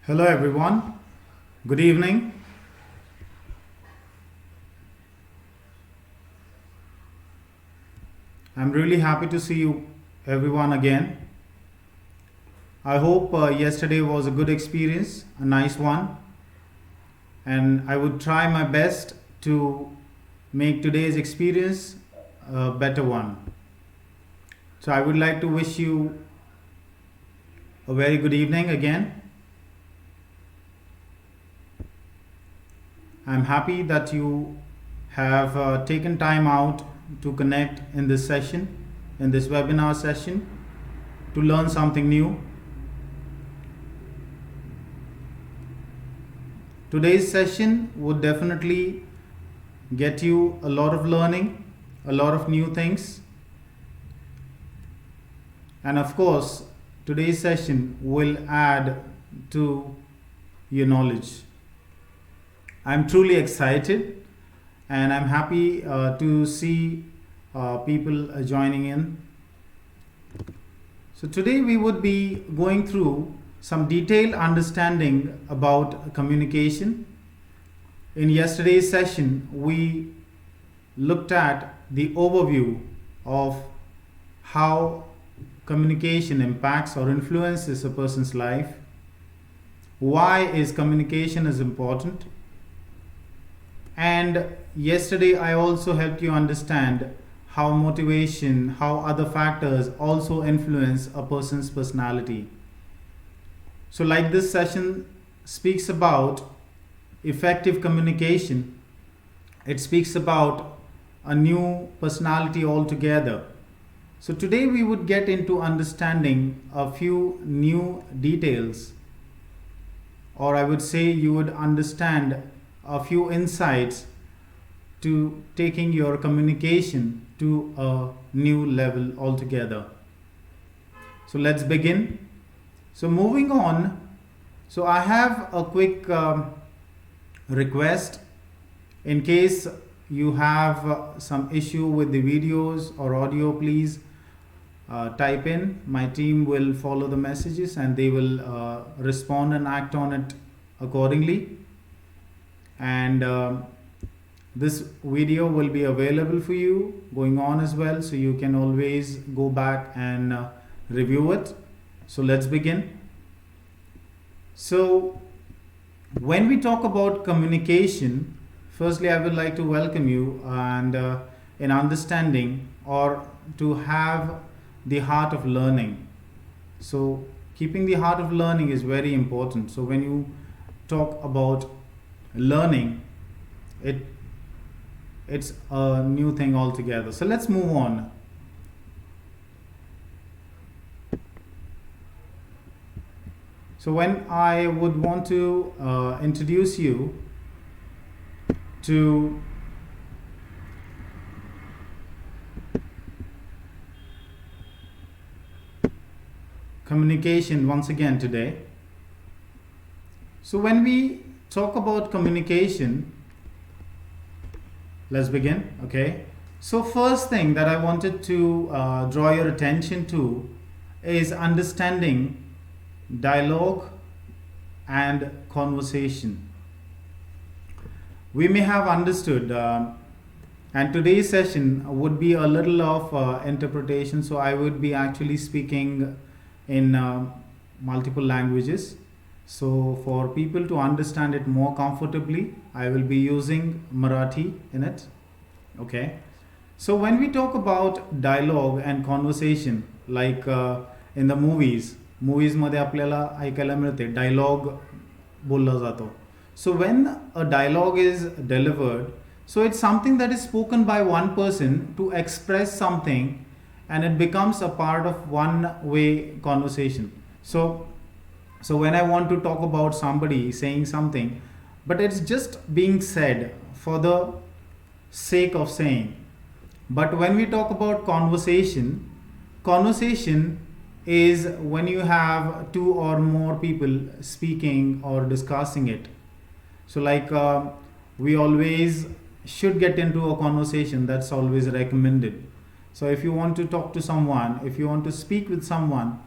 Hello, everyone. Good evening. I'm really happy to see you, everyone, again. I hope yesterday was a good experience, a nice one, and I would try my best to make today's experience a better one. So, I would like to wish you a very good evening again. I'm happy that you have taken time out to connect in this session, in this webinar session, to learn something new. Today's session would definitely get you a lot of learning, a lot of new things. And of course, today's session will add to your knowledge. I'm truly excited and I'm happy to see people joining in. So today we would be going through some detailed understanding about communication. In yesterday's session, we looked at the overview of how communication impacts or influences a person's life. Why is communication is important? And yesterday I also helped you understand how motivation, how other factors also influence a person's personality. So like this session speaks about effective communication, it speaks about a new personality altogether. So today we would get into understanding a few new details, or I would say you would understand a few insights to taking your communication to a new level altogether. So let's begin. So moving on, so I have a quick request. In case you have some issue with the videos or audio, please type in. My team will follow the messages and they will respond and act on it accordingly. And this video will be available for you going on as well, so you can always go back and review it. So let's begin. So when we talk about communication, firstly I would like to welcome you and in understanding or to have the heart of learning. So keeping the heart of learning is very important. So when you talk about learning, it's a new thing altogether. So let's move on. So when I would want to introduce you to communication once again today. So when we talk about communication, let's begin. Okay, so first thing that I wanted to draw your attention to is understanding dialogue and conversation. We may have understood and today's session would be a little of interpretation, so I would be actually speaking in multiple languages. So for people to understand it more comfortably, I will be using Marathi in it. Okay. So when we talk about dialogue and conversation, like in the movies मध्ये आपल्याला ऐकायला मिळते dialogue बोलला जातो. So when a dialogue is delivered, so it's something that is spoken by one person to express something, and it becomes a part of one-way conversation. So when I want to talk about somebody saying something, but it's just being said for the sake of saying. But when we talk about conversation is when you have two or more people speaking or discussing it. So like we always should get into a conversation, that's always recommended. So if you want to talk to someone, if you want to speak with someone,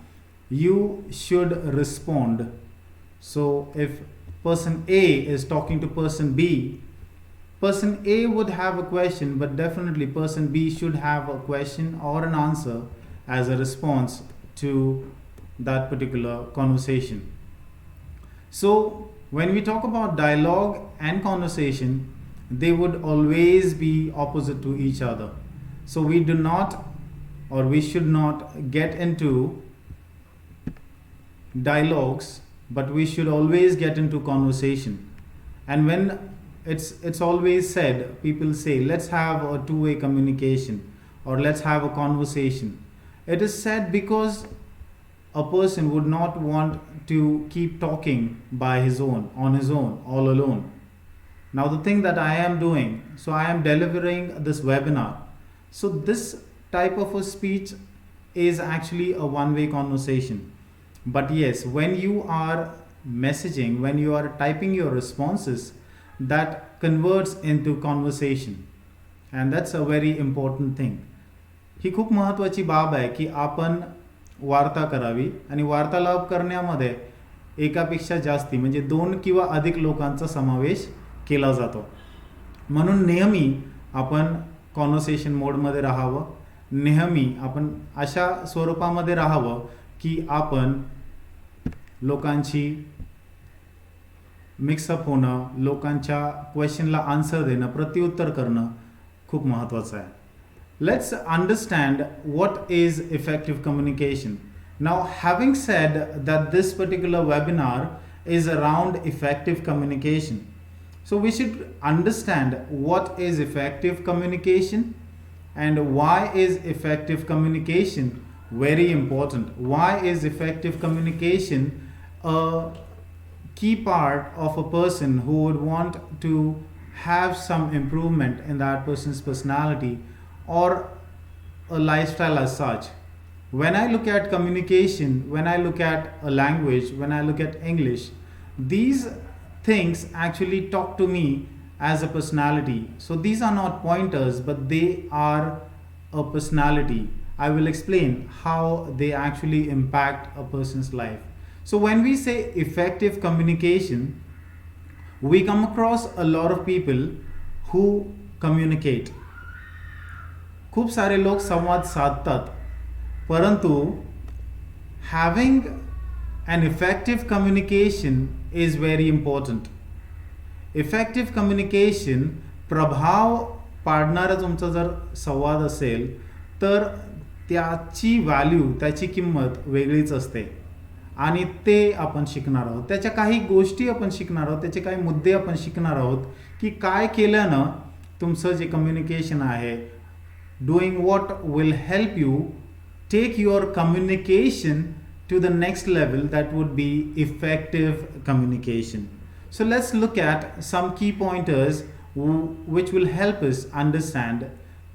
you should respond. So if person A is talking to person B, person A would have a question, but definitely person B should have a question or an answer as a response to that particular conversation. So when we talk about dialogue and conversation, they would always be opposite to each other. So we do not, or we should not get into dialogues, but we should always get into conversation. And when it's always said, people say, let's have a two-way communication or let's have a conversation. It is said because a person would not want to keep talking by his own, on his own, all alone. Now the thing that I am doing, so I am delivering this webinar. So this type of a speech is actually a one-way conversation. But yes, when you are messaging, when you are typing your responses, that converts into conversation. And that's a very important thing. ही खूप महत्त्वाची बाब आहे की आपण वार्ता करावी आणि वार्तालाप करण्यामध्ये एकापेक्षा जास्ती म्हणजे 2 किंवा अधिक लोकांचा समावेश केला जातो. म्हणून नेहमी आपण कॉन्व्हर्सेशन मोडमध्ये राहावं, नेहमी आपण अशा स्वरूपामध्ये राहावं की आपण लोकांची मिक्सअप होणं, लोकांच्या क्वेश्चनला आन्सर देणं, प्रत्युत्तर करणं खूप महत्त्वाचं आहे. Let's understand what is effective communication. Now, having said that this particular webinar is around effective communication, so we should understand what is effective communication and why is effective communication very important. Why is effective communication a key part of a person who would want to have some improvement in that person's personality or a lifestyle as such. When I look at communication, when I look at a language, when I look at English, these things actually talk to me as a personality. So these are not pointers, but they are a personality. I will explain how they actually impact a person's life. So when we say effective communication, we come across a lot of people who communicate. खूप सारे लोक संवाद साधतात, परंतु having an effective communication is very important. Effective communication प्रभाव पाडणारा तुमचा जर संवाद असेल तर त्याची व्हॅल्यू, त्याची किंमत वेगळीच असते आणि ते आपण शिकणार आहोत. त्याच्या काही गोष्टी आपण शिकणार आहोत, त्याचे काही मुद्दे आपण शिकणार आहोत की काय केल्यानं तुमचं जे कम्युनिकेशन आहे, doing what will help you take your communication to the next level, that would be effective communication. So let's look at some key pointers which will help us understand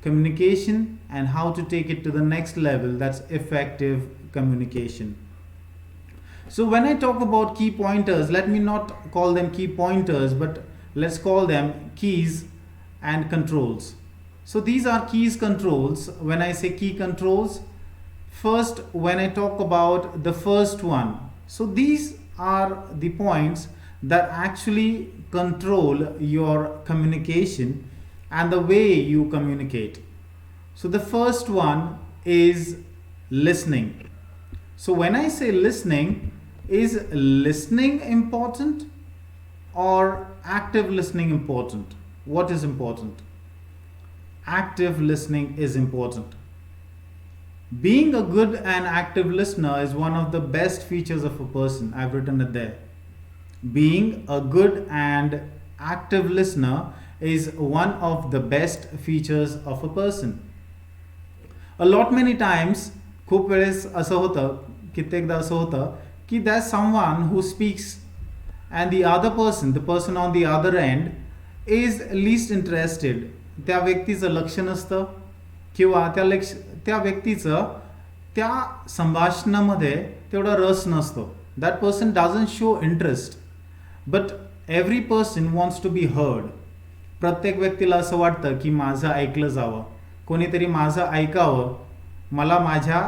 communication and how to take it to the next level, that's effective communication. So when I talk about key pointers, let me not call them key pointers, but let's call them keys and controls. So these are keys, controls. When I say key controls, first when I talk about the first one, so these are the points that actually control your communication and the way you communicate. So the first one is listening. So when I say listening, is listening important or active listening important? What is important? Active listening is important. Being a good and active listener is one of the best features of a person. I've written it there. Being a good and active listener is one of the best features of a person. A lot many times, खूप वेळेस असं होतं, कित्येकदा असं होतं की there's someone who speaks and the other person, the person on the other end, is least interested. त्या व्यक्तीचं लक्ष नसतं किंवा त्या व्यक्तीचं त्या संभाषणामध्ये तेवढा रस नसतो. That person doesn't show interest, but every person wants to be heard. प्रत्येक व्यक्तीला असं वाटतं की माझं ऐकलं जावं, कोणीतरी माझं ऐकावं, मला माझ्या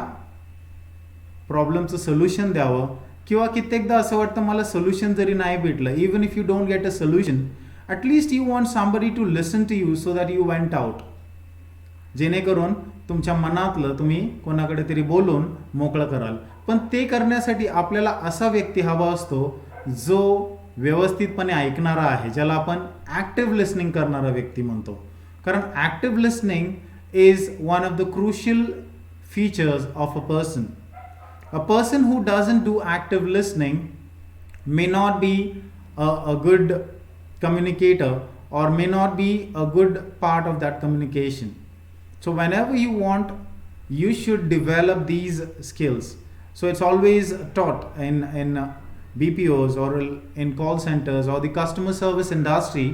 प्रॉब्लेमचं सोल्युशन द्यावं, किंवा कित्येकदा असं वाटतं मला सोल्युशन जरी नाही भेटलं, even if you don't get a solution, at least you want somebody to listen to you so that you vent out, जेणेकरून तुमच्या मनातलं तुम्ही कोणाकडे तरी बोलून मोकळं कराल. पण ते करण्यासाठी आपल्याला असा व्यक्ती हवा असतो जो व्यवस्थितपणे ऐकणारा आहे, ज्याला आपण ॲक्टिव्ह लिसनिंग करणारा व्यक्ती म्हणतो. कारण active listening is one of the crucial features of a person. A person who doesn't do active listening may not be a good communicator or may not be a good part of that communication. So whenever you want, you should develop these skills. So it's always taught in BPOs or in call centers or the customer service industry.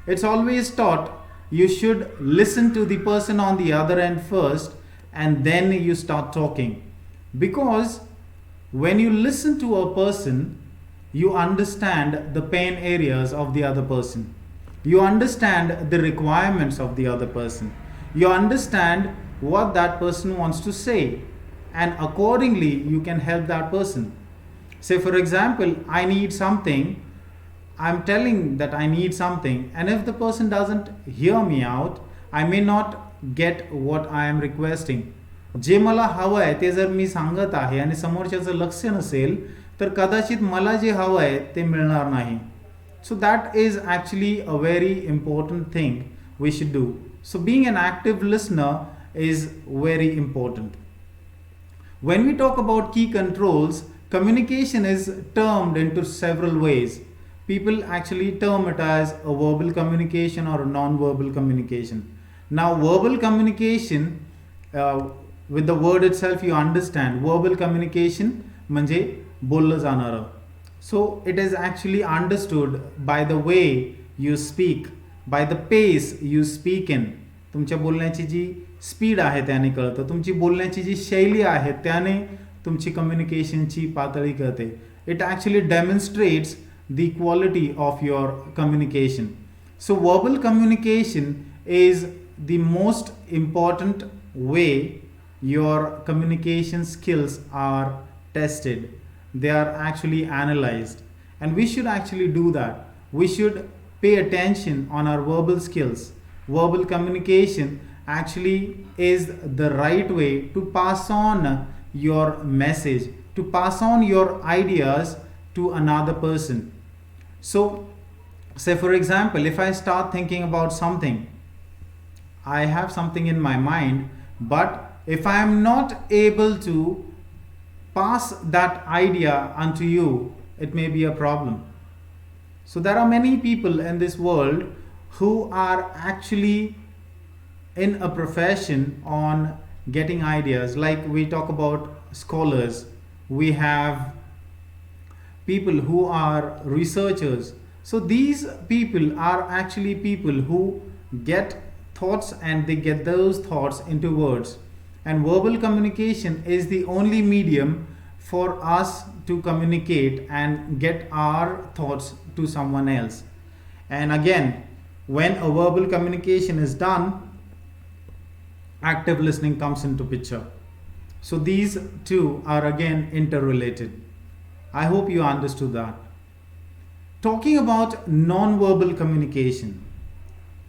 It's always taught you should listen to the person on the other end first and then you start talking, because when you listen to a person you understand the pain areas of the other person, you understand the requirements of the other person, you understand what that person wants to say, and accordingly you can help that person. Say for example, I need something, I'm telling that I need something, and if the person doesn't hear me out, I may not get what I am requesting. जे मला हवं आहे ते जर मी सांगत आहे आणि समोरच्याचं लक्ष नसेल तर कदाचित मला जे हवं आहे ते मिळणार नाही. So that is actually a very important thing we should do. So being an active listener is very important. When we talk about key controls, communication is termed into several ways. People actually term it as a verbal communication or a non-verbal communication. Now, verbal communication, with the word itself you understand, verbal communication म्हणजे बोललं जाणारं. So it is actually understood by the way you speak, by the pace you speak in. तुमच्या बोलण्याची जी speed आहे त्याने कळतं, तुमची बोलण्याची जी शैली आहे त्याने तुमची कम्युनिकेशनची पातळी कळते. It actually demonstrates the quality of your communication. So verbal communication is the most important way your communication skills are tested. They are actually analyzed, and we should actually do that. We should pay attention on our verbal skills. Verbal communication actually is the right way to pass on your message, to pass on your ideas to another person. So say for example, if I start thinking about something, I have something in my mind, but if I am not able to pass that idea onto you, it may be a problem. So there are many people in this world who are actually in a profession on getting ideas. Like we talk about scholars, we have people who are researchers. So these people are actually people who get thoughts and they get those thoughts into words. And verbal communication is the only medium for us to communicate and get our thoughts to someone else. And again, when a verbal communication is done, active listening comes into picture. So these two are again interrelated. I hope you understood that. Talking about non-verbal communication.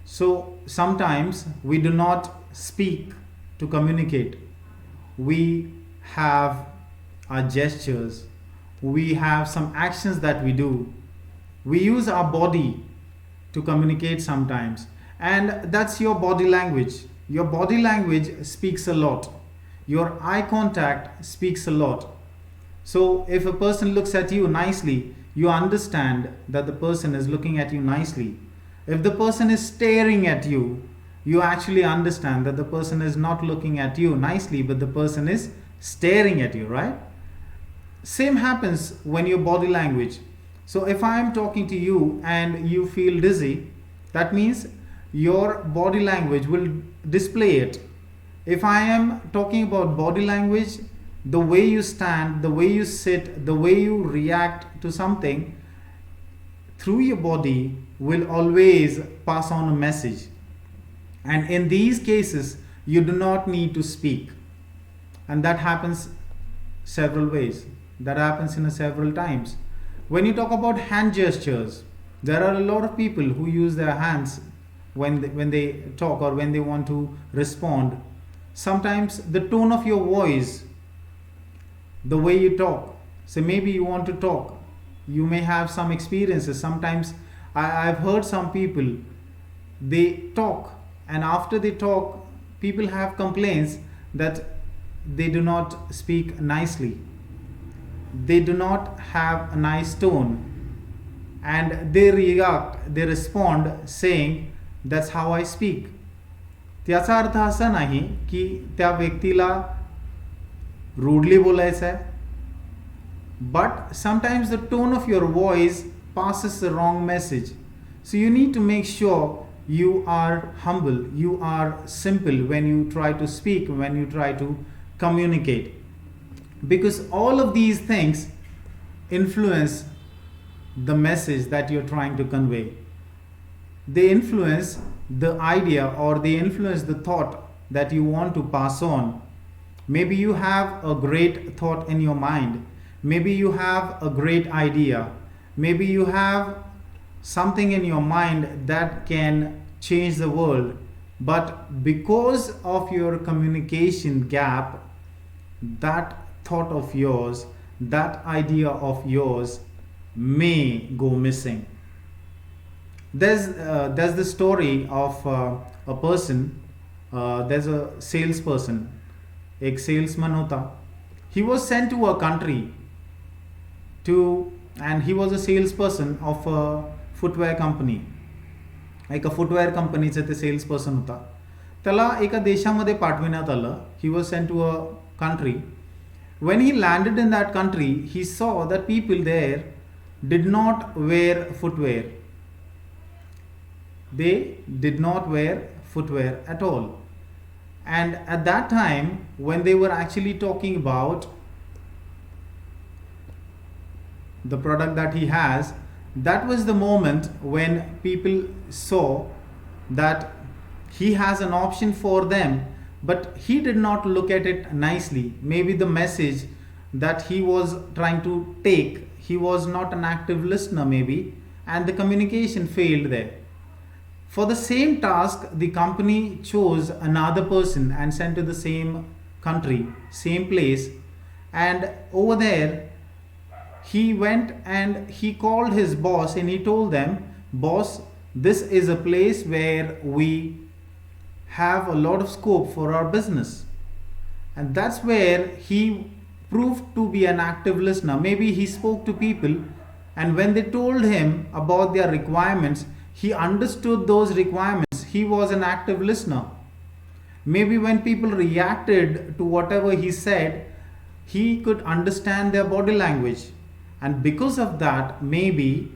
So sometimes we do not speak to communicate. We have our gestures. We have some actions that we do. We use our body to communicate sometimes. And that's your body language. Your body language speaks a lot. Your eye contact speaks a lot. So if a person looks at you nicely, you understand that the person is looking at you nicely. If the person is staring at you, you actually understand that the person is not looking at you nicely, but the person is staring at you, right? Same happens when your body language. So if I am talking to you and you feel dizzy, that means your body language will display it. If I am talking about body language, the way you stand, the way you sit, the way you react to something through your body will always pass on a message. And in these cases, you do not need to speak. And that happens several ways. that happens in several times. When you talk about hand gestures, there are a lot of people who use their hands when they talk or when they want to respond. Sometimes the tone of your voice, the way you talk, so maybe you want to talk, you may have some experiences. Sometimes I've heard some people, they talk, and after they talk, people have complaints that they do not speak nicely, they do not have a nice tone, and they respond saying, that's how I speak. त्याचा अर्थ असा नाही की त्या व्यक्तीला rudely बोलायचं आहे, but sometimes the tone of your voice passes the wrong message. So you need to make sure you are humble, you are simple when you try to speak, when you try to communicate, because all of these things influence the message that you're trying to convey. They influence the idea, or they influence the thought that you want to pass on. Maybe you have a great thought in your mind, maybe you have a great idea, maybe you have something in your mind that can change the world, but because of your communication gap, that thought of yours, that idea of yours may go missing. There's the story of a person. There's a salesperson, एक salesman होता. He was sent to a country and he was a salesperson of a footwear company. एका footwear कंपनीचं ते salesperson होता. त्याला एका देशामध्ये पाठविण्यात आलं. He was sent to a country. When he landed in that country, he saw that people there did not wear footwear. They did not wear footwear at all. And at that time, when they were actually talking about the product that he has, that was the moment when people saw that he has an option for them, but he did not look at it nicely. Maybe the message that he was trying to take, he was not an active listener maybe, and the communication failed there. For the same task, the company chose another person and sent to the same country, same place, and over there he went and he called his boss and he told them, boss, this is a place where we have a lot of scope for our business. And that's where he proved to be an active listener. Maybe he spoke to people, and when they told him about their requirements, he understood those requirements. He was an active listener. Maybe when people reacted to whatever he said, he could understand their body language. And because of that, maybe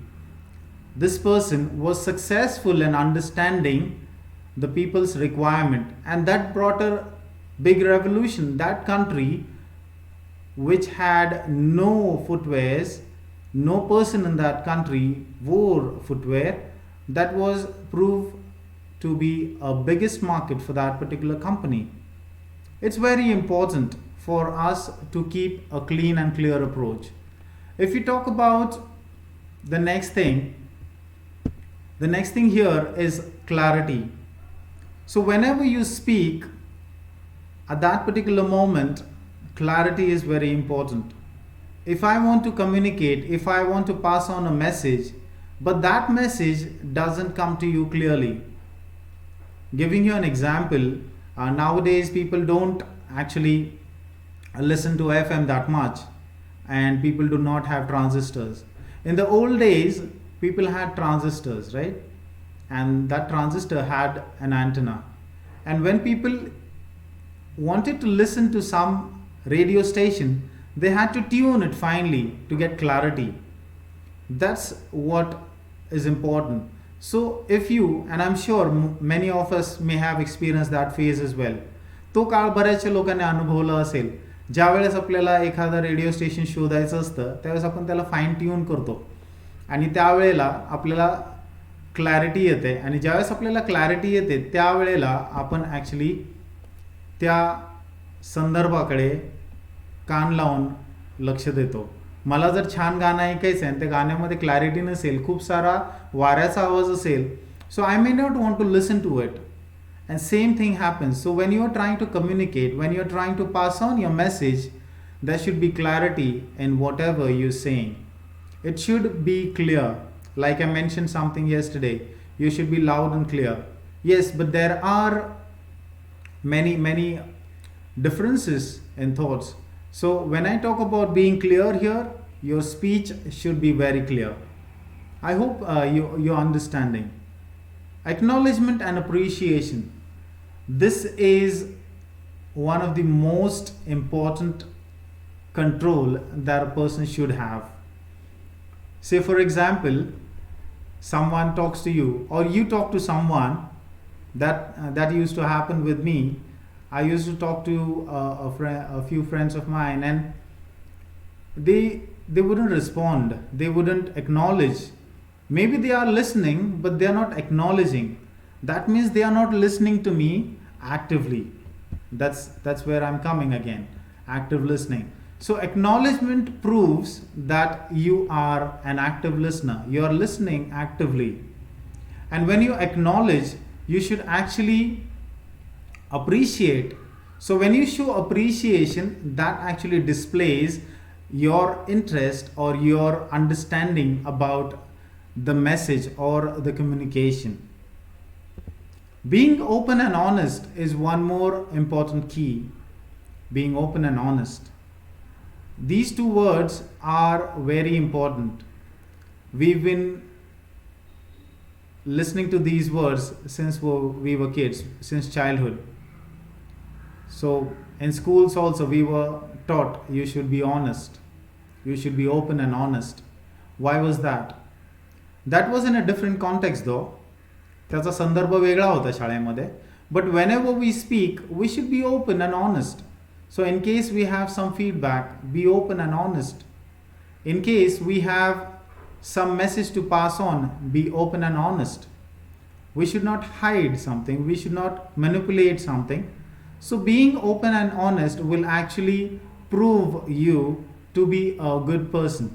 this person was successful in understanding the people's requirement. And that brought a big revolution. That country, which had no footwears, no person in that country wore footwear, that was proved to be a biggest market for that particular company. It's very important for us to keep a clean and clear approach. If we talk about the next thing here is clarity. So whenever you speak, at that particular moment, clarity is very important. If I want to communicate, if I want to pass on a message, but that message doesn't come to you clearly. Giving you an example, nowadays people don't actually listen to FM that much, and people do not have transistors. In the old days, people had transistors, right? And that transistor had an antenna. And when people wanted to listen to some radio station, they had to tune it finely to get clarity. That's what is important. So if you, and I'm sure many of us may have experienced that phase as well, तो काळ बऱ्याचशा लोकांनी अनुभवला असेल. ज्यावेळेस आपल्याला एखादा radio station शोधायचं असतं, त्यावेळेस आपण त्याला फाईन ट्यून करतो आणि त्यावेळेला आपल्याला क्लॅरिटी येते, आणि ज्यावेळेस आपल्याला क्लॅरिटी येते त्यावेळेला आपण ॲक्च्युली त्या संदर्भाकडे कान लावून लक्ष देतो. मला जर छान गाणं ऐकायचं आहे आणि त्या गाण्यामध्ये क्लॅरिटी नसेल, खूप सारा वाऱ्याचा आवाज असेल, so I may not want to listen to it. And same thing happens. So when you are trying to communicate, when you are trying to pass on your message, there should be clarity in whatever you're saying. It should be clear. Like I mentioned something yesterday, you should be loud and clear. Yes, but there are many differences in thoughts. So when I talk about being clear here, your speech should be very clear. I hope you're understanding. Acknowledgement and appreciation. This is one of the most important control that a person should have. Say for example, someone talks to you or you talk to someone. That used to happen with me. I used to talk to a few friends of mine, and they wouldn't respond, they wouldn't acknowledge. Maybe they are listening, but they are not acknowledging. That means they are not listening to me actively. That's where I'm coming again. Active listening. So acknowledgement proves that you are an active listener. You are listening actively. And when you acknowledge, you should actually appreciate. So when you show appreciation, that actually displays your interest or your understanding about the message or the communication. Being open and honest is one more important key. Being open and honest. These two words are very important. We've been listening to these words since we were kids, since childhood. So in schools also we were taught you should be honest. You should be open and honest. Why was that? That was in a different context though. त्याचा संदर्भ वेगळा होता शाळेमध्ये. But whenever we speak, we should be open and honest. So in case we have some feedback, be open and honest. In case we have some message to pass on, be open and honest. We should not hide something, we should not manipulate something. So being open and honest will actually prove you to be a good person.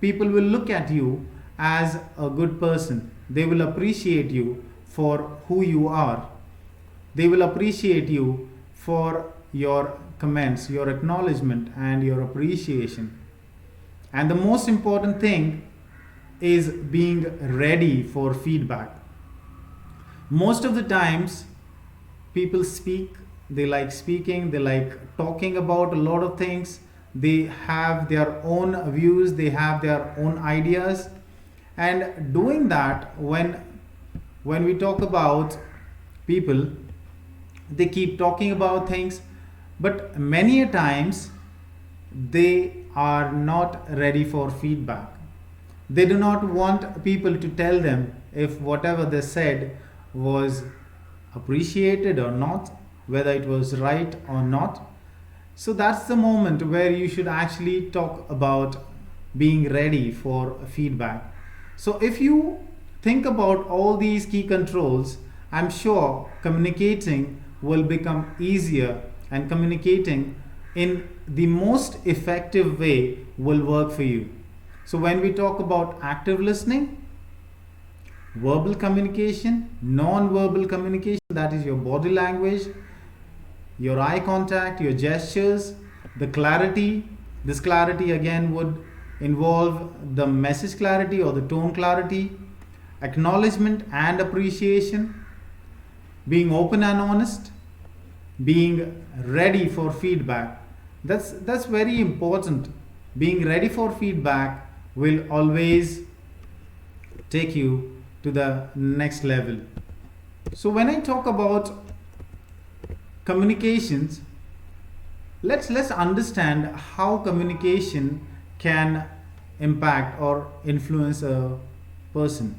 People will look at you as a good person. They will appreciate you for who you are. They will appreciate you for your comments, your acknowledgement, and your appreciation. And the most important thing is being ready for feedback. Most of the times, people speak, they like speaking, they like talking about a lot of things, they have their own views, they have their own ideas. And doing that, when we talk about people, they keep talking about things, but many a times they are not ready for feedback. They do not want people to tell them if whatever they said was appreciated or not, whether it was right or not. So that's the moment where you should actually talk about being ready for feedback. So if you think about all these key controls, I'm sure communicating will become easier, and communicating in the most effective way will work for you. So when we talk about active listening, verbal communication, non-verbal communication, that is your body language, your eye contact, your gestures, the clarity. This clarity again would involve the message clarity or the tone clarity, acknowledgement and appreciation, being open and honest, being ready for feedback. That's very important. Being ready for feedback will always take you to the next level. So when I talk about communications, let's understand how communication can impact or influence a person.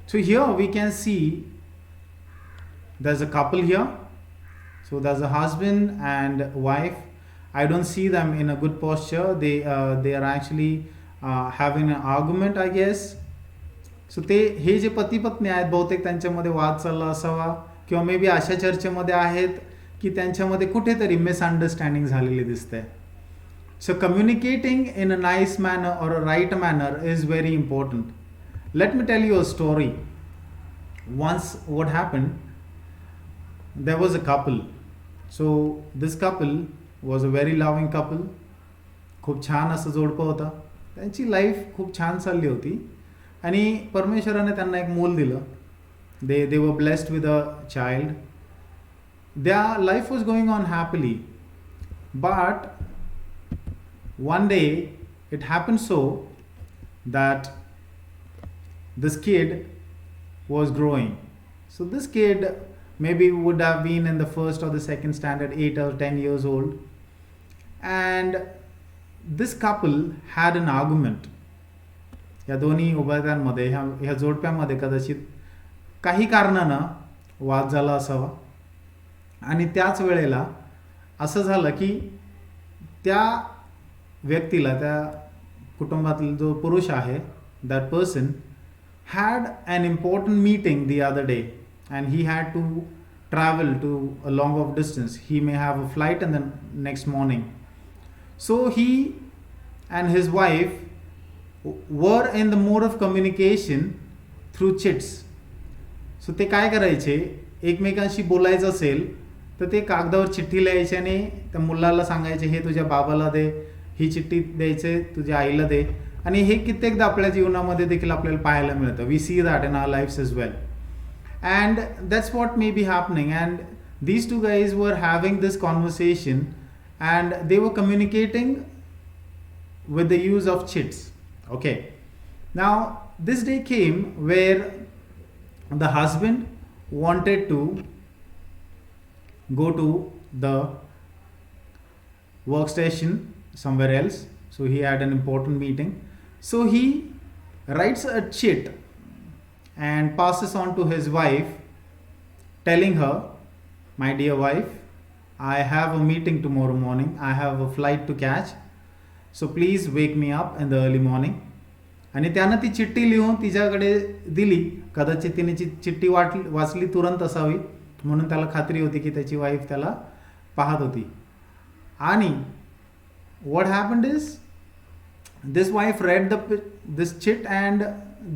So here we can see there's a couple here. So there's a husband and wife. I don't see them in a good posture. They are actually having an argument, I guess. सो ते हे जे पती पत्नी आहेत बहुतेक त्यांच्यामध्ये वाद चालला असावा किंवा मे बी अशा चर्चेमध्ये आहेत की त्यांच्यामध्ये कुठेतरी मिसअंडरस्टँडिंग झालेली दिसते. So communicating in a nice manner or a right manner is very important. Let me tell you a story. Once what happened, there was a couple. So this couple was a very loving couple. खूप छान असं जोडपं होतं. त्यांची life खूप छान चालली होती आणि परमेश्वराने त्यांना एक मूल दिलं. They were blessed with a child. Their life was going on happily. But one day it happened so that this kid was growing. So this kid maybe would have been in the first or the second standard, 8 or 10 years old. And this couple had an argument. या दोन्ही उभयतांमध्ये ह्या जोडप्यामध्ये कदाचित काही कारणानं वाद झाला असावा. आणि त्याच वेळेला असं झालं की त्या व्यक्तीला, त्या कुटुंबातील जो पुरुष आहे, that person had an important meeting the other day and he had to travel to a long of distance. He may have a flight in the next morning. So he and his wife were in the mode of communication through chits. So ते काय करायचे, एकमेकांशी बोलायचं असेल तर ते कागदावर चिठ्ठी लिहायचे आणि त्या मुलाला सांगायचे, हे तुझ्या बाबाला दे, ही चिठ्ठी द्यायचे तुझ्या आईला दे. आणि हे कित्येकदा आपल्या जीवनामध्ये देखील आपल्याला पाहायला मिळतं. We see that in our lives as well. And that's what may be happening. And these two guys were having this conversation and they were communicating with the use of chits. Okay, now this day came where the husband wanted to go to the workstation somewhere else. So he had an important meeting. So he writes a chit and passes on to his wife, telling her, my dear wife, I have a meeting tomorrow morning. I have a flight to catch. So please wake me up in the early morning. आणि त्यानं ती चिठ्ठी लिहून तिच्याकडे दिली. कदाचित तिने चिठ्ठी वाचली तुरंत असावी, म्हणून त्याला खात्री होती की त्याची वाईफ त्याला पाहत होती. आणि what happened is this wife read this chit and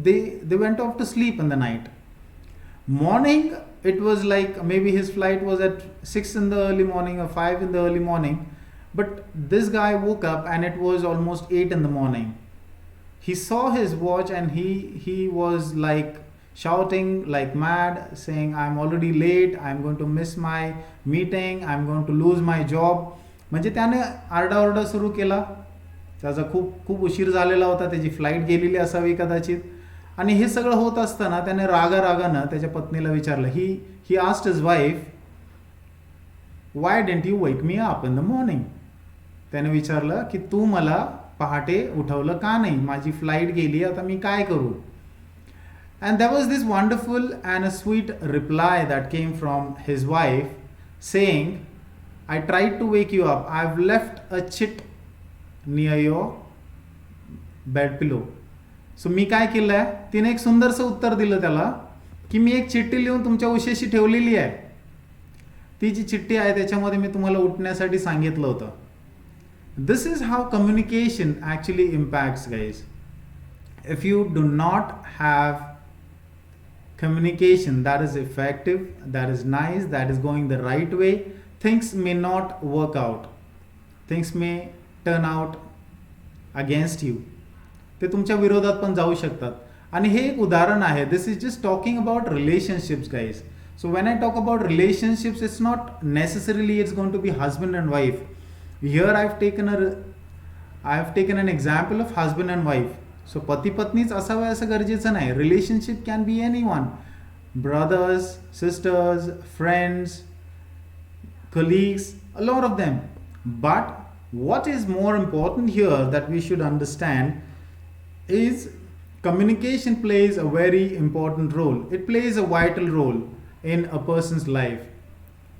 they went off to sleep in the night. Morning it was like maybe his flight was at 6 in the early morning or 5 in the early morning. But this guy woke up and it was almost 8 in the morning. He saw his watch and he was like shouting like mad, saying, I'm already late, I'm going to miss my meeting, I'm going to lose my job. म्हणजे त्याने आरडाओरडा सुरू केला. त्याचा खूप उशीर झालेला होता, त्याची फ्लाईट गेलेली असावी कदाचित. आणि हे सगळं होत असताना त्याने रागानं त्याच्या पत्नीला विचारलं. ही asked his wife, why didn't you wake me up in the morning? त्याने विचारलं की तू मला पहाटे उठवलं का नाही, माझी फ्लाईट गेली, आता मी काय करू. And that was this wonderful and a sweet reply that came from his wife saying, I tried to wake you up, I have left a chit near your bed pillow. So मी काय केलं आहे, तिने एक सुंदरसं उत्तर दिलं त्याला की मी एक चिठ्ठी लिहून तुमच्या उशीशी ठेवलेली आहे. ती जी चिठ्ठी आहे त्याच्यामध्ये मी तुम्हाला उठण्यासाठी सांगितलं होतं. This is how communication actually impacts, guys. If you do not have communication that is effective, that is nice, that is going the right way, things may not work out. Things may turn out against you. ते तुमच्या विरोधात पण जाऊ शकतात. आणि हे एक उदाहरण आहे. This is just talking about relationships, guys. So when I talk about relationships, it's not necessarily it's going to be husband and wife. Here I have taken an example of husband and wife. So पती पत्नीच असावं असं गरजेचं नाही. Relationship can be anyone. Brothers, sisters, friends, colleagues, a lot of them. But what is more important here that we should understand is communication plays a very important role. It plays a vital role in a person's life.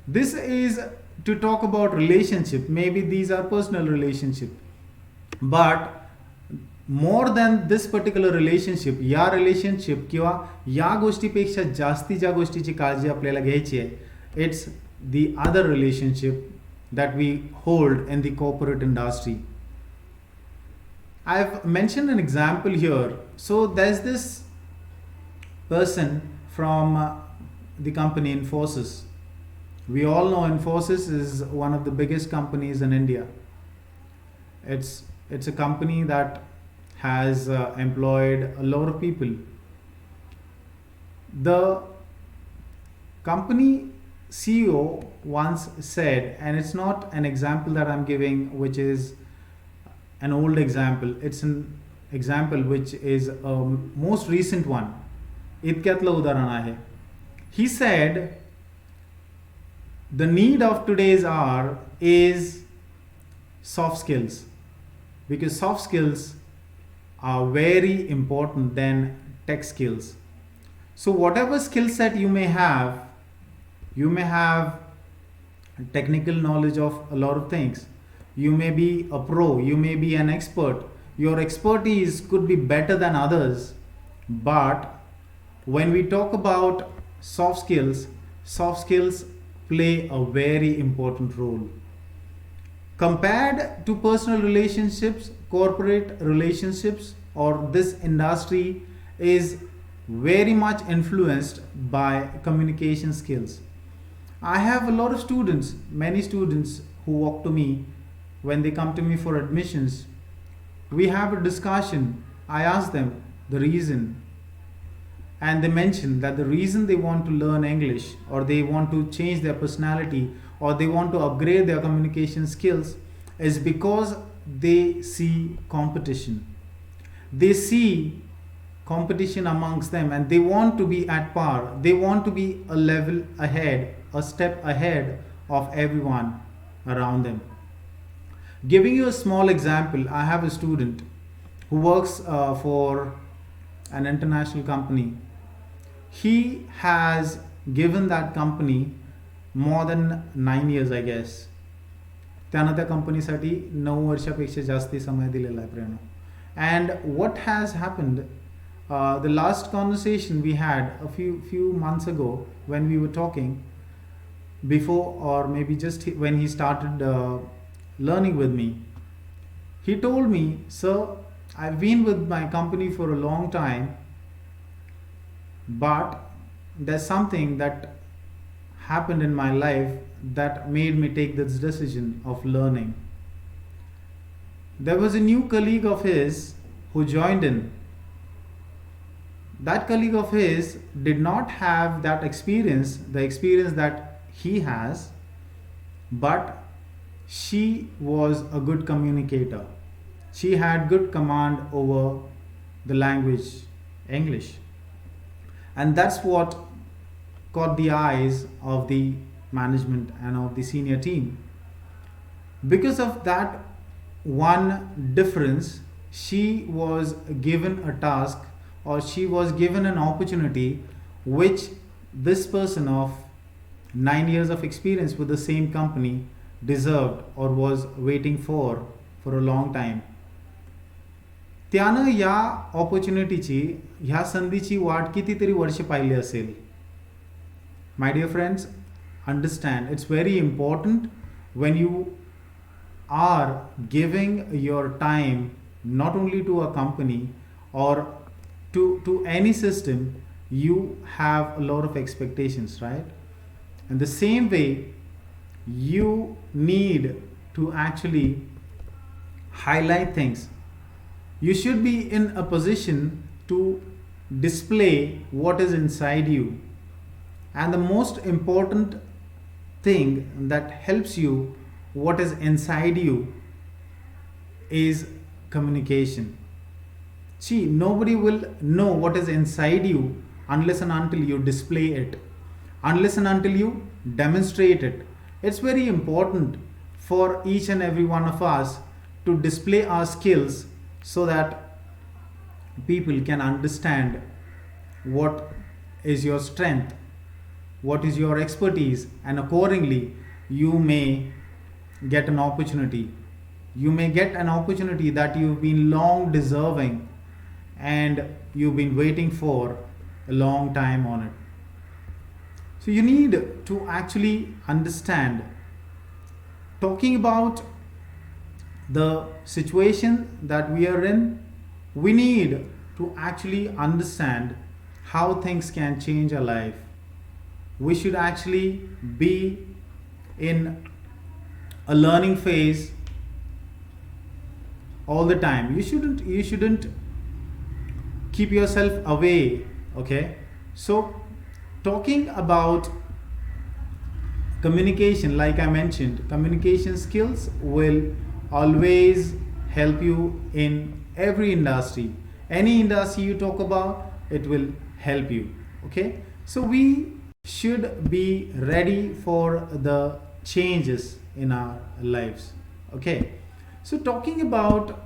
This is to talk about relationship. Maybe these are personal relationship, but more than this particular relationship, या relationship किंवा या गोष्टीपेक्षा जास्ती ज्या गोष्टीची काळजी आपल्याला घ्यायची आहे, it's the other relationship that we hold in the corporate industry. I've mentioned an example here. So there's this person from the company Infosys. We all know Infosys is one of the biggest companies in India. It's a company that has employed a lot of people. The company CEO once said, and it's not an example that I'm giving, which is an old example. It's an example which is a most recent one. इतक्यातलं उदाहरण आहे. He said the need of today's hour is soft skills, because soft skills are very important than tech skills. So whatever skill set you may have technical knowledge of a lot of things. You may be a pro, you may be an expert. Your expertise could be better than others, but when we talk about soft skills play a very important role. Compared to personal relationships, corporate relationships, or this industry is very much influenced by communication skills. I have a lot of students, many students who walk to me when they come to me for admissions. We have a discussion. I ask them the reason, and they mention that the reason they want to learn English, or they want to change their personality, or they want to upgrade their communication skills, is because they see competition. They see competition amongst them, and they want to be at par. They want to be a level ahead, a step ahead of everyone around them. Giving you a small example, I have a student who works for an international company. He has given that company more than 9 years, I guess. त्यानं त्या कंपनीसाठी 9 वर्षापेक्षा जास्ती समय दिलेला आहे प्रेरणा. And what has happened, the last conversation we had a few months ago when we were talking, before or maybe just when he started learning with me, he told me, sir, I've been with my company for a long time, but there's something that happened in my life that made me take this decision of learning. There was a new colleague of his who joined in. That colleague of his did not have that experience, the experience that he has, but she was a good communicator. She had good command over the language English. And that's what caught the eyes of the management and of the senior team. Because of that one difference, she was given a task, or she was given an opportunity which this person of 9 years of experience with the same company deserved or was waiting for a long time. त्यानं या ऑपॉर्च्युनिटीची, ह्या संधीची वाट कितीतरी वर्ष पाहिली असेल. My dear friends, understand, it's very important when you are giving your time not only to a company or to any system, you have a lot of expectations, right? And the same way, you need to actually highlight things. You should be in a position to display what is inside you. And the most important thing that helps you, what is inside you, is communication. See, nobody will know what is inside you unless and until you display it, unless and until you demonstrate it. It's very important for each and every one of us to display our skills so that people can understand what is your strength, what is your expertise, and accordingly you may get an opportunity. You may get an opportunity that you've been long deserving and you've been waiting for a long time on it. So you need to actually understand, talking about the situation that we are in, we need to actually understand how things can change our life. We should actually be in a learning phase all the time. You shouldn't keep yourself away. Okay, so talking about communication, like I mentioned, communication skills will always help you in every industry. Any industry you talk about, it will help you. Okay, so we should be ready for the changes in our lives. Okay, so talking about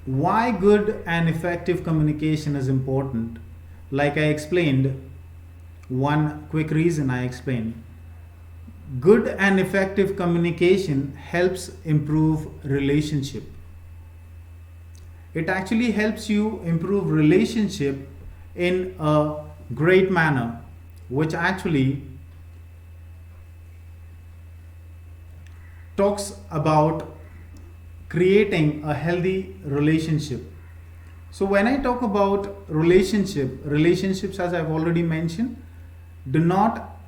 why good and effective communication is important, like I explained, one quick reason I explained, good and effective communication helps improve relationship. It actually helps you improve relationship in a great manner, which actually talks about creating a healthy relationship. So when I talk about relationships, as I've already mentioned, do not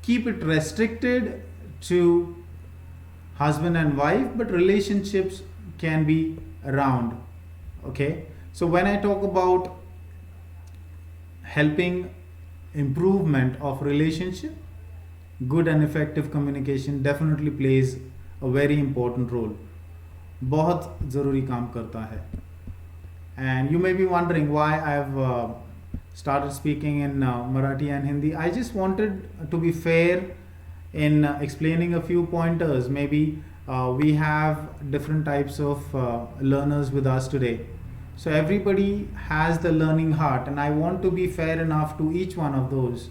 keep it restricted to husband and wife, but relationships can be around. Okay, so when I talk about helping improvement of relationship, good and effective communication definitely plays a very important role. बहुत ज़रूरी काम करता है. And you may be wondering why I've started speaking in Marathi and Hindi. I just wanted to be fair in explaining a few pointers. Maybe we have different types of learners with us today. So everybody has the learning heart, and I want to be fair enough to each one of those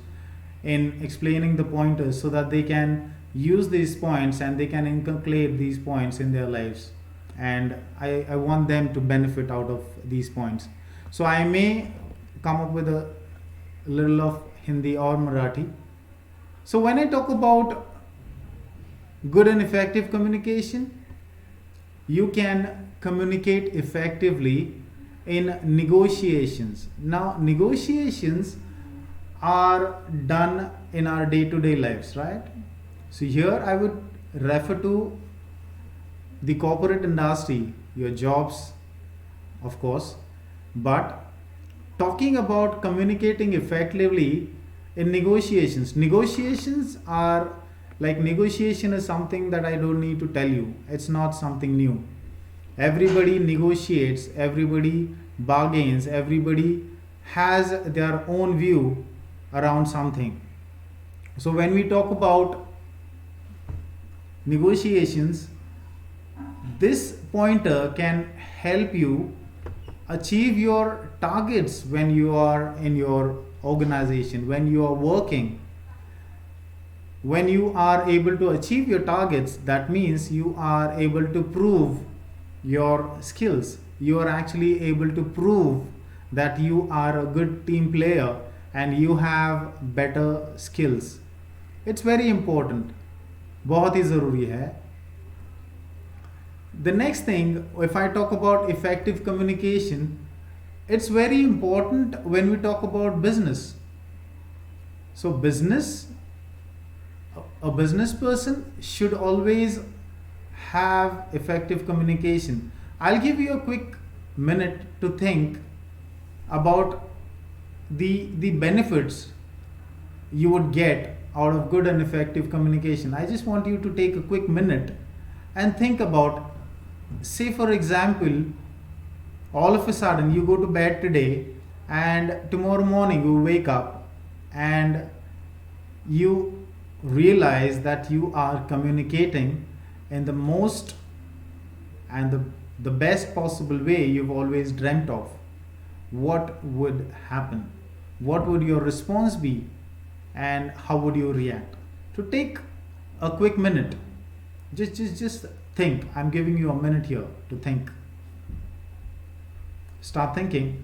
in explaining the pointers so that they can use these points and they can inculcate these points in their lives. And I want them to benefit out of these points. So I may come up with a little of Hindi or Marathi. So when I talk about good and effective communication, you can communicate effectively in negotiations. Now, negotiations are done in our day-to-day lives, right? So here I would refer to the corporate industry, your jobs, of course, but talking about communicating effectively in negotiations. Negotiations are like, negotiation is something that I don't need to tell you. It's not something new. Everybody negotiates, everybody bargains, everybody has their own view around something. So when we talk about negotiations, this pointer can help you achieve your targets when you are in your organization, when you are working. When you are able to achieve your targets, that means you are able to prove your skills. You are actually able to prove that you are a good team player and you have better skills. It's very important. बहुत ही ज़रूरी है. The next thing, if I talk about effective communication, it's very important when we talk about business. So a business person should always have effective communication. I'll give you a quick minute to think about the benefits you would get out of good and effective communication. I just want you to take a quick minute and think about, say for example, all of a sudden you go to bed today and tomorrow morning you wake up and you realize that you are communicating in the most and the best possible way you've always dreamt of. What would happen? What would your response be? And how would you react? To take a quick minute, just think. I'm giving you a minute here to think. Start thinking.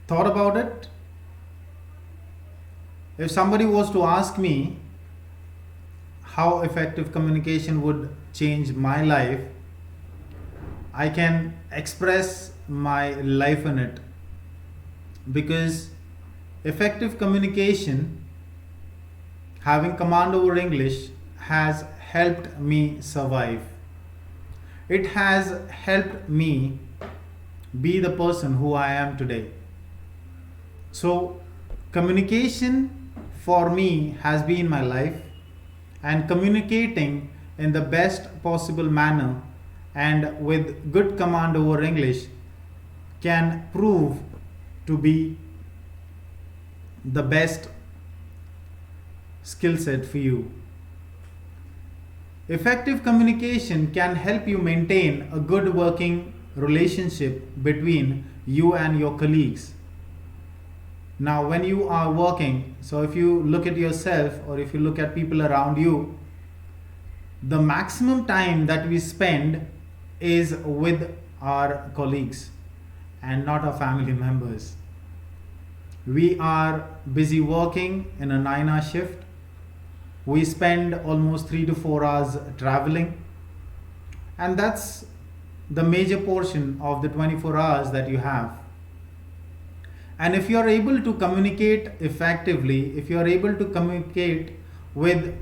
thought about it? If somebody was to ask me how effective communication would change my life, I can express my life in it, because effective communication, having command over English, has helped me survive. It has helped me be the person who I am today. So, communication for me has been my life, and communicating in the best possible manner and with good command over English can prove to be the best skill set for you. Effective communication can help you maintain a good working relationship between you and your colleagues. Now, when you are working, so if you look at yourself or if you look at people around you, the maximum time that we spend is with our colleagues and not our family members. We are busy working in a 9-hour shift. We spend almost 3 to 4 hours traveling, and that's the major portion of the 24 hours that you have. And if you are able to communicate effectively, if you are able to communicate with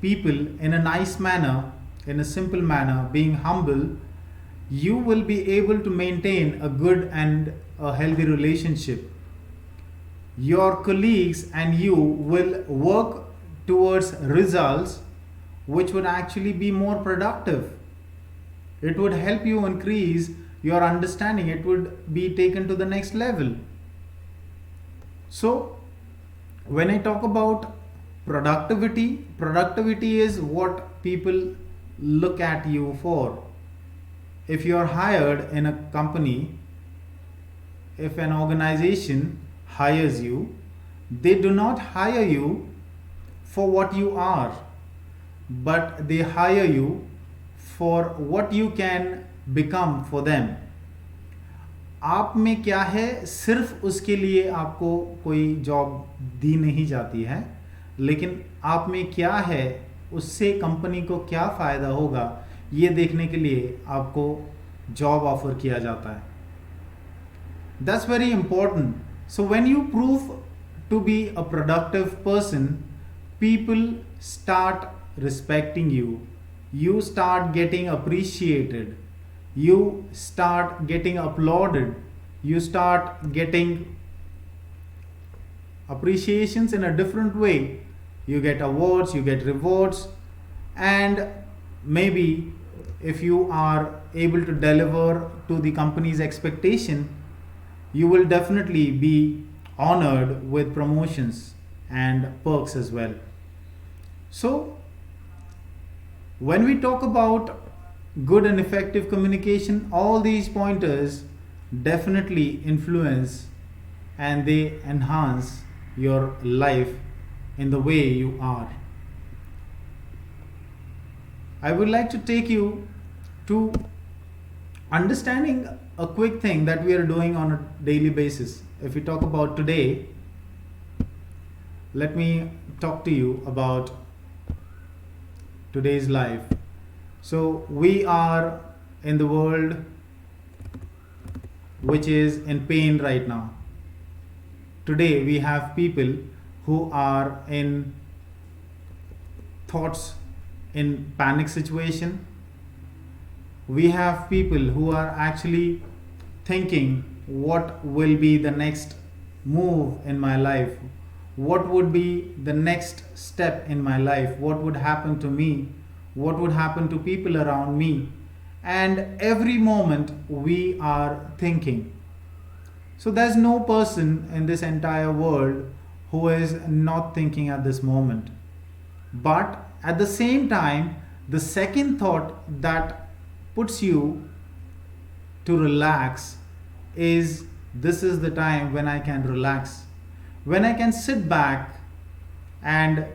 people in a nice manner, in a simple manner, being humble, you will be able to maintain a good and a healthy relationship. Your colleagues and you will work towards results which would actually be more productive. It would help you increase your understanding. It would be taken to the next level. So, when I talk about productivity is what people look at you for. If you are hired in a company, if an organization hires you, they do not hire you for what you are, but they hire you for what you can become for them. आप में क्या है, सिर्फ उसके लिए आपको कोई job दी नहीं जाती है, लेकिन आप में क्या है, उससे कंपनी को क्या फ़ायदा होगा, ये देखने के लिए आपको जॉब ऑफर किया जाता है. That's very important. So when you prove to be a productive person, people start respecting you. You start getting appreciated. You start getting applauded. You start getting appreciations in a different way. You get awards, you get rewards, and maybe if you are able to deliver to the company's expectation, you will definitely be honored with promotions and perks as well. So, when we talk about good and effective communication, all these pointers definitely influence and they enhance your life in the way you are. I would like to take you to understanding a quick thing that we are doing on a daily basis. If we talk about today, let me talk to you about today's life. So we are in the world which is in pain right now. Today we have people who are in thoughts in panic situation. We have people who are actually thinking, what will be the next move in my life? What would be the next step in my life? What would happen to me? What would happen to people around me? And every moment we are thinking. So there's no person in this entire world who is not thinking at this moment. But at the same time, the second thought that puts you to relax is, this is the time when I can relax, when I can sit back and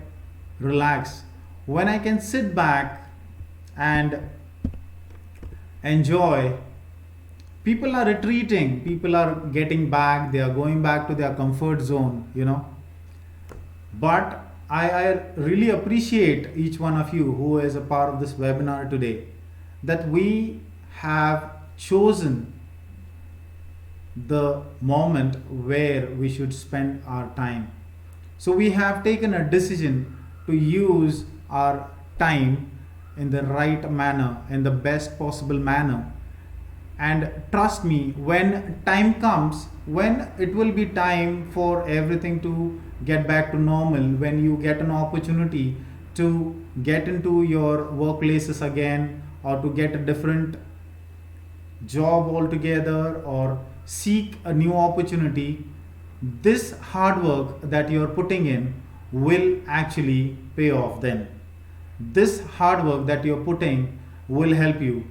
relax, when I can sit back and enjoy People are retreating, people are getting back, they are going back to their comfort zone, but I really appreciate each one of you who is a part of this webinar today, that we have chosen the moment where we should spend our time. So we have taken a decision to use our time in the right manner, in the best possible manner. And trust me, when time comes, when it will be time for everything to get back to normal, when you get an opportunity to get into your workplaces again, or to get a different job altogether, or seek a new opportunity, this hard work that you're putting in will actually pay off then. This hard work that you're putting will help you.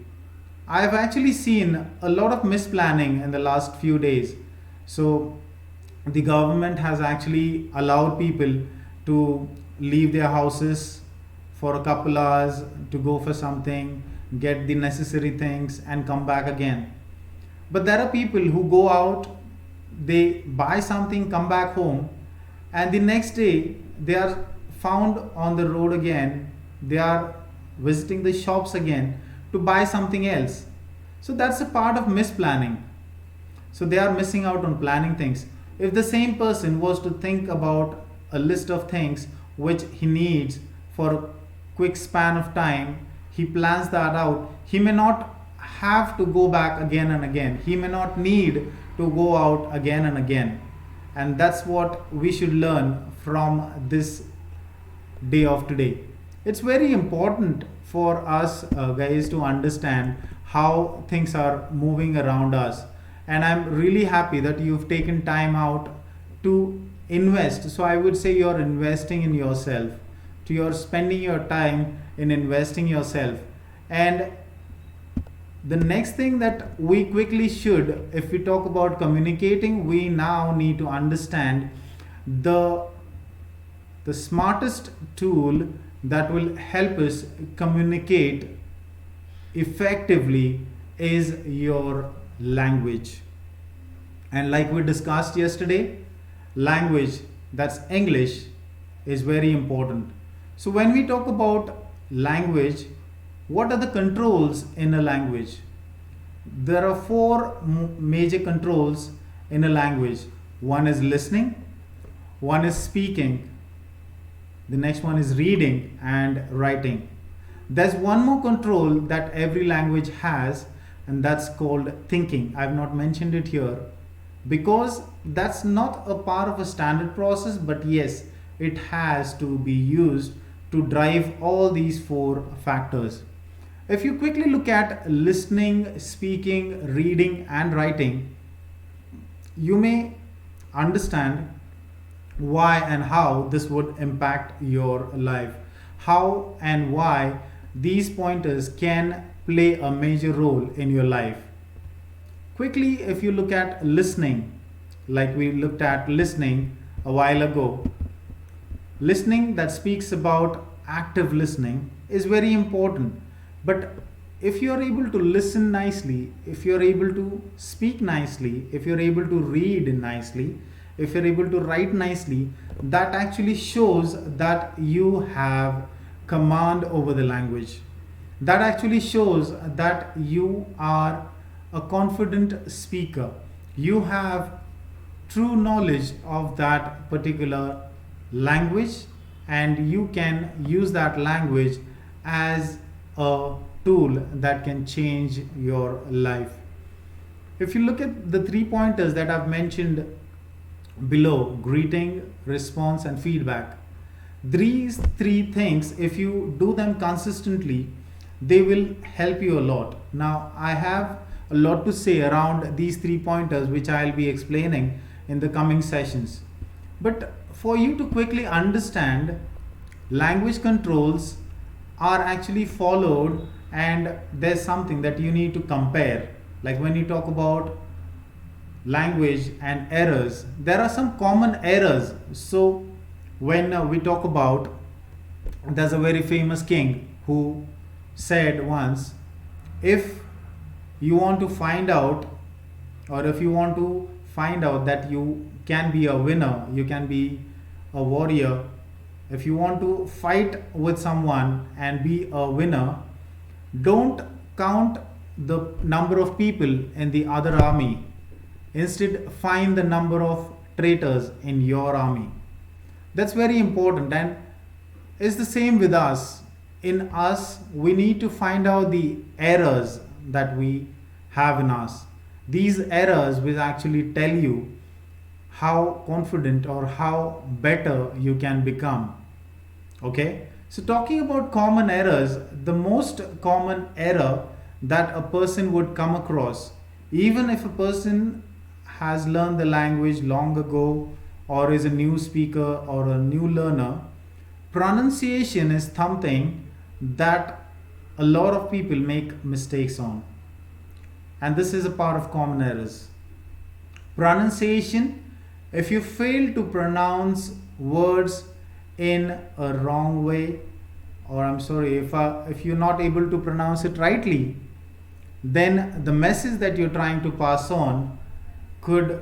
I've actually seen a lot of misplanning in the last few days. So the government has actually allowed people to leave their houses for a couple hours to go for something, get the necessary things, and come back again. But there are people who go out, they buy something, come back home, and the next day they are found on the road again. They are visiting the shops again to buy something else. So that's a part of misplanning. So they are missing out on planning things. If the same person was to think about a list of things which he needs for a quick span of time, he plans that out. He may not have to go back again and again. He may not need to go out again and again. And that's what we should learn from this day of today. It's very important for us guys to understand how things are moving around us. And I'm really happy that you've taken time out to invest. So I would say you're investing in yourself, you're spending your time in investing yourself. And the next thing that we quickly should, if we talk about communicating, we now need to understand the smartest tool that will help us communicate effectively is your language. And like we discussed yesterday, language, that's English, is very important. So when we talk about language, what are the controls in a language? There are four major controls in a language. One is listening, one is speaking, the next one is reading and writing. There's one more control that every language has, and that's called thinking. I've not mentioned it here because that's not a part of a standard process, but yes, it has to be used to drive all these four factors. If you quickly look at listening, speaking, reading, and writing, you may understand why and how this would impact your life, how and why these pointers can play a major role in your life. Quickly, if you look at listening, like we looked at listening a while ago, listening that speaks about active listening is very important. But if you're able to listen nicely, if you're able to speak nicely, if you're able to read nicely, if you're able to write nicely, that actually shows that you have command over the language. That actually shows that you are a confident speaker. You have true knowledge of that particular language, and you can use that language as a tool that can change your life. If you look at the 3 pointers that I've mentioned below, greeting, response, and feedback, these 3 things, if you do them consistently, they will help you a lot. Now, I have a lot to say around these 3 pointers, which I'll be explaining in the coming sessions. But for you to quickly understand, language controls are actually followed, and there's something that you need to compare. Like when you talk about language and errors, there are some common errors. So when we talk about, there's a very famous king who said once, if you want to find out or if you want to find out that you can be a winner, you can be a warrior, if you want to fight with someone and be a winner, don't count the number of people in the other army. Instead, find the number of traitors in your army. That's very important, and it's the same with us. In us, we need to find out the errors that we have in us. These errors will actually tell you how confident or how better you can become. Okay, so talking about common errors, the most common error that a person would come across, even if a person has learned the language long ago or is a new speaker or a new learner, pronunciation is something that a lot of people make mistakes on. And this is a part of common errors. Pronunciation, if you fail to pronounce words in a wrong way, or I'm sorry, if you're not able to pronounce it rightly, then the message that you're trying to pass on could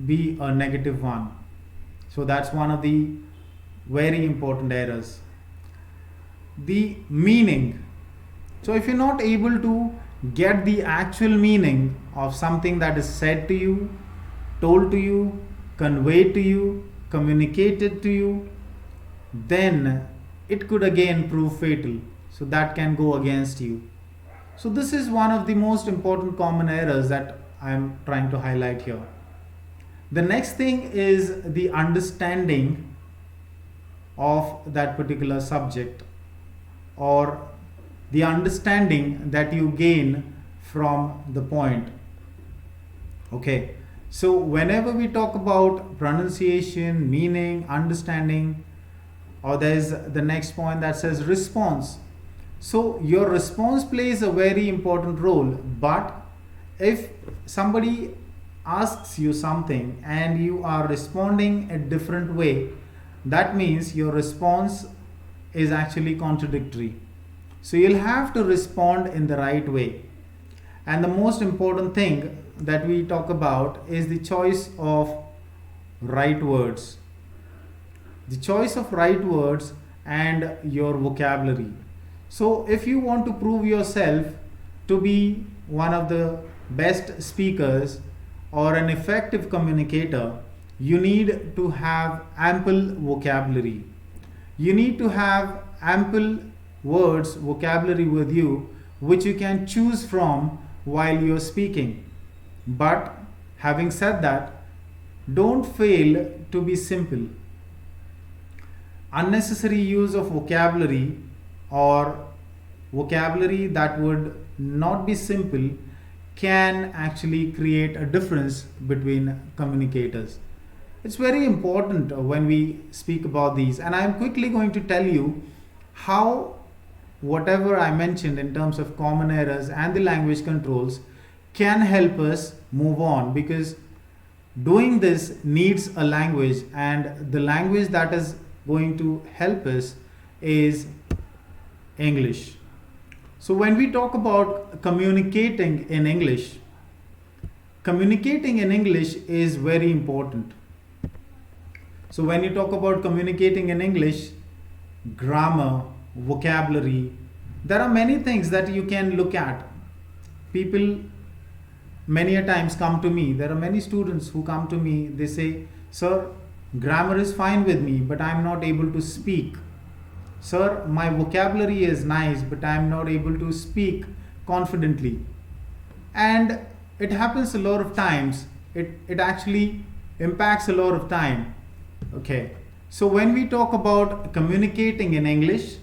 be a negative one. So that's one of the very important errors. The meaning. So if you're not able to get the actual meaning of something that is said to you, told to you, conveyed to you, communicated to you, then it could again prove fatal. So that can go against you. So this is one of the most important common errors that I am trying to highlight here. The next thing is the understanding of that particular subject, or the understanding that you gain from the point. Okay, so whenever we talk about pronunciation, meaning, understanding, or there's the next point that says response. So your response plays a very important role, but if somebody asks you something and you are responding a different way, that means your response is actually contradictory. So you'll have to respond in the right way. And the most important thing that we talk about is the choice of right words. The choice of right words and your vocabulary. So if you want to prove yourself to be one of the best speakers or an effective communicator, you need to have ample vocabulary. You need to have ample words, vocabulary with you, which you can choose from while you're speaking. But having said that, don't fail to be simple. Unnecessary use of vocabulary or vocabulary that would not be simple can actually create a difference between communicators. It's very important when we speak about these, and I'm quickly going to tell you how whatever I mentioned in terms of common errors and the language controls can help us move on, because doing this needs a language, and the language that is going to help us is English. So when we talk about communicating in English is very important. So when you talk about communicating in English, grammar, vocabulary, there are many things that you can look at. People many a times come to me. There are many students who come to me. They say, "Sir, grammar is fine with me, but I'm not able to speak. Sir, my vocabulary is nice, but I'm not able to speak confidently." And it happens a lot of times. It actually impacts a lot of time. Okay. So when we talk about communicating in English,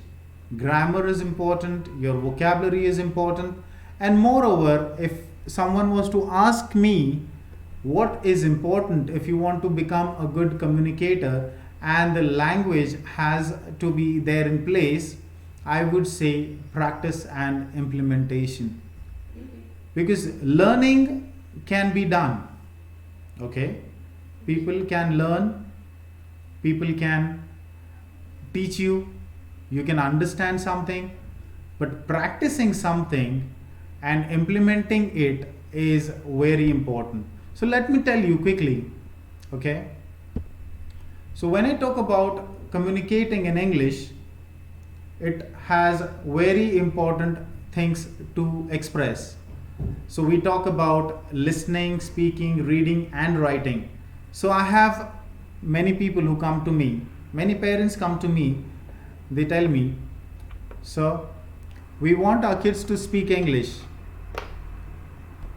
grammar is important, your vocabulary is important, and moreover, if someone was to ask me what is important if you want to become a good communicator and the language has to be there in place, I would say practice and implementation. Because learning can be done. Okay? People can learn, people can teach you, you can understand something, but practicing something and implementing it is very important. So let me tell you quickly, okay? So when I talk about communicating in English, it has very important things to express. So we talk about listening, speaking, reading, and writing. So I have many people who come to me, many parents come to me, they tell me, so we want our kids to speak English.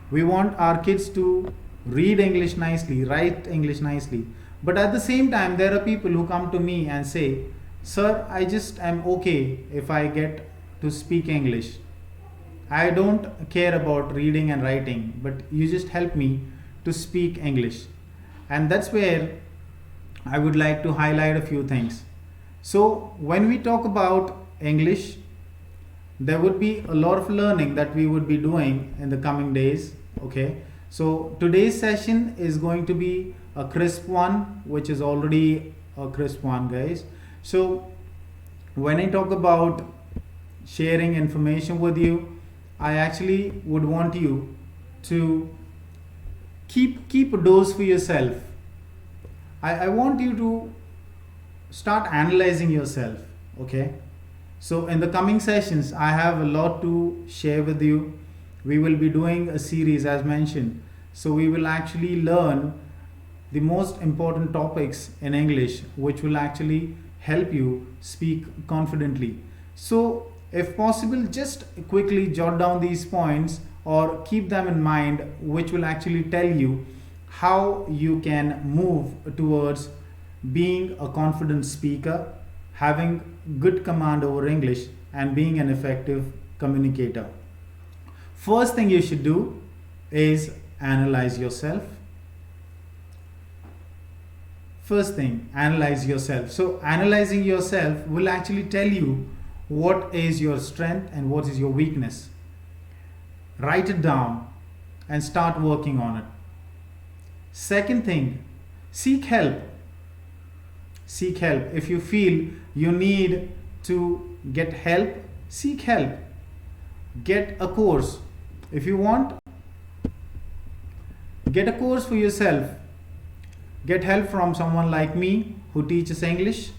We want our kids to read English nicely, write English nicely. But at the same time, there are people who come to me and say, sir, I just am okay if I get to speak English. I don't care about reading and writing, but you just help me to speak English. And that's where I would like to highlight a few things. So when we talk about English, there would be a lot of learning that we would be doing in the coming days. Okay, so today's session is going to be a crisp one, which is already a crisp one, guys. So when I talk about sharing information with you, I actually would want you to keep a dose for yourself. I want you to start analyzing yourself. Okay, so in the coming sessions, I have a lot to share with you. We will be doing a series as mentioned. So we will actually learn the most important topics in English, which will actually help you speak confidently. So if possible, just quickly jot down these points or keep them in mind, which will actually tell you how you can move towards being a confident speaker, having good command over English, and being an effective communicator. First thing you should do is analyze yourself. First thing, analyze yourself. So analyzing yourself will actually tell you what is your strength and what is your weakness. Write it down and start working on it. Second thing, seek help. Seek help. If you feel you need to get help, seek help. Get a course. If you want, get a course for yourself. Get help from someone like me who teaches English.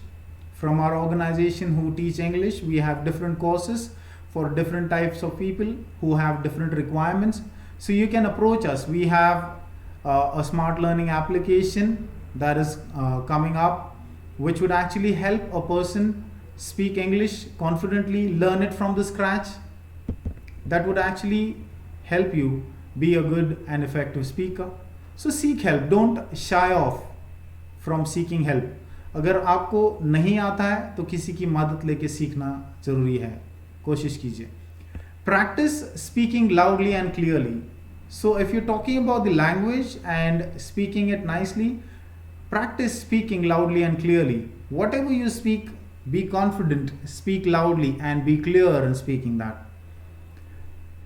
From our organization who teach English, we have different courses for different types of people who have different requirements. So you can approach us. We have a smart learning application that is coming up, which would actually help a person speak English confidently, learn it from the scratch. That would actually help you be a good and effective speaker. So seek help. Don't shy off from seeking help. अगर आपको नहीं आता है तो किसी की मदद लेके सीखना जरूरी है. कोशिश कीजिए. Practice speaking loudly and clearly. So if you're talking about the language and speaking it nicely, practice speaking loudly and clearly. Whatever you speak, be confident, speak loudly and be clear in speaking that.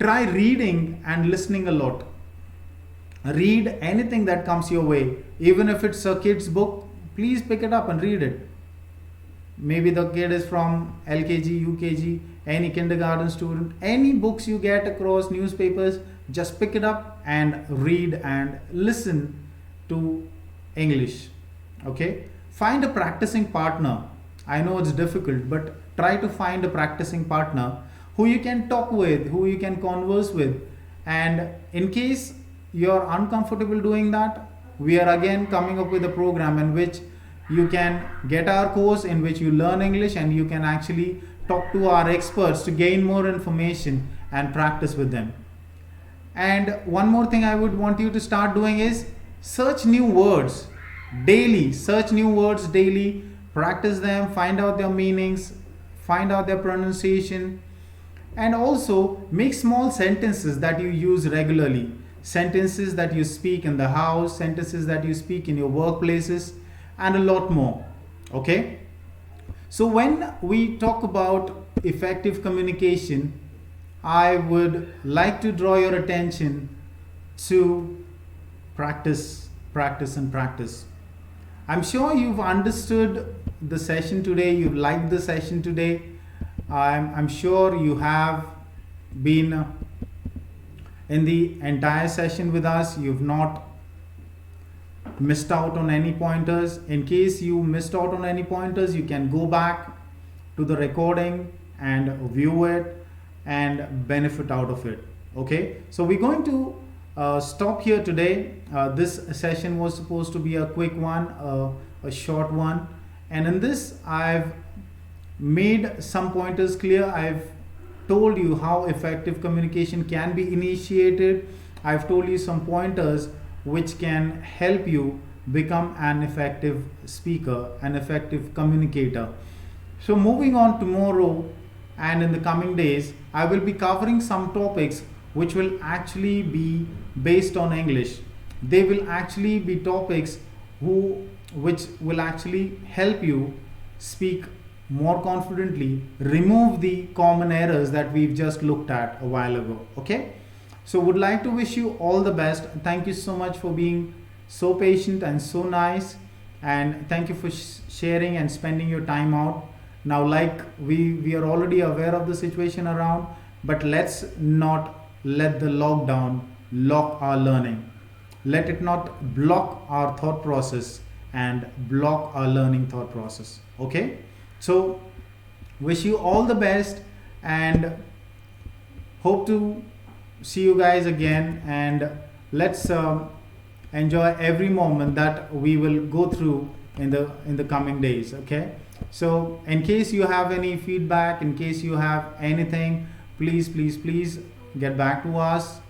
Try reading and listening a lot. Read anything that comes your way. Even if it's a kid's book, please pick it up and read it. Maybe the kid is from LKG, UKG, any kindergarten student, any books you get across, newspapers, just pick it up and read and listen to English. Okay? Find a practicing partner. I know it's difficult, but try to find a practicing partner who you can talk with, who you can converse with. And in case you're uncomfortable doing that, we are again coming up with a program in which you can get our course in which you learn English and you can actually talk to our experts to gain more information and practice with them. And one more thing I would want you to start doing is search new words daily. Search new words daily, practice them, find out their meanings, find out their pronunciation, and also make small sentences that you use regularly. Sentences that you speak in the house, sentences that you speak in your workplaces, and a lot more. Okay? So when we talk about effective communication, I would like to draw your attention to practice, practice, and practice. I'm sure you've understood the session today, you've liked the session today. I'm sure you have been in the entire session with us. You've not missed out on any pointers. In case you missed out on any pointers, you can go back to the recording and view it and benefit out of it. Okay, so we're going to stop here today. This session was supposed to be a quick one, a short one, and in this I've made some pointers clear. I've told you how effective communication can be initiated. I've told you some pointers which can help you become an effective speaker, an effective communicator. So moving on, tomorrow and in the coming days, I will be covering some topics which will actually be based on English. They will actually be topics which will actually help you speak more confidently, remove the common errors that we've just looked at a while ago. Okay, so would like to wish you all the best. Thank you so much for being so patient and so nice, and thank you for sharing and spending your time out. Now, like we are already aware of the situation around, but let's not let the lockdown lock our learning. Let it not block our thought process and block our learning thought process. Okay, so wish you all the best and hope to see you guys again, and let's enjoy every moment that we will go through in the coming days. Okay, so in case you have any feedback, in case you have anything, please get back to us.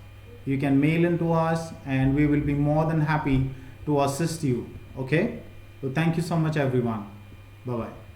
You can mail into us and we will be more than happy to assist you. Okay, so thank you so much everyone. Bye bye.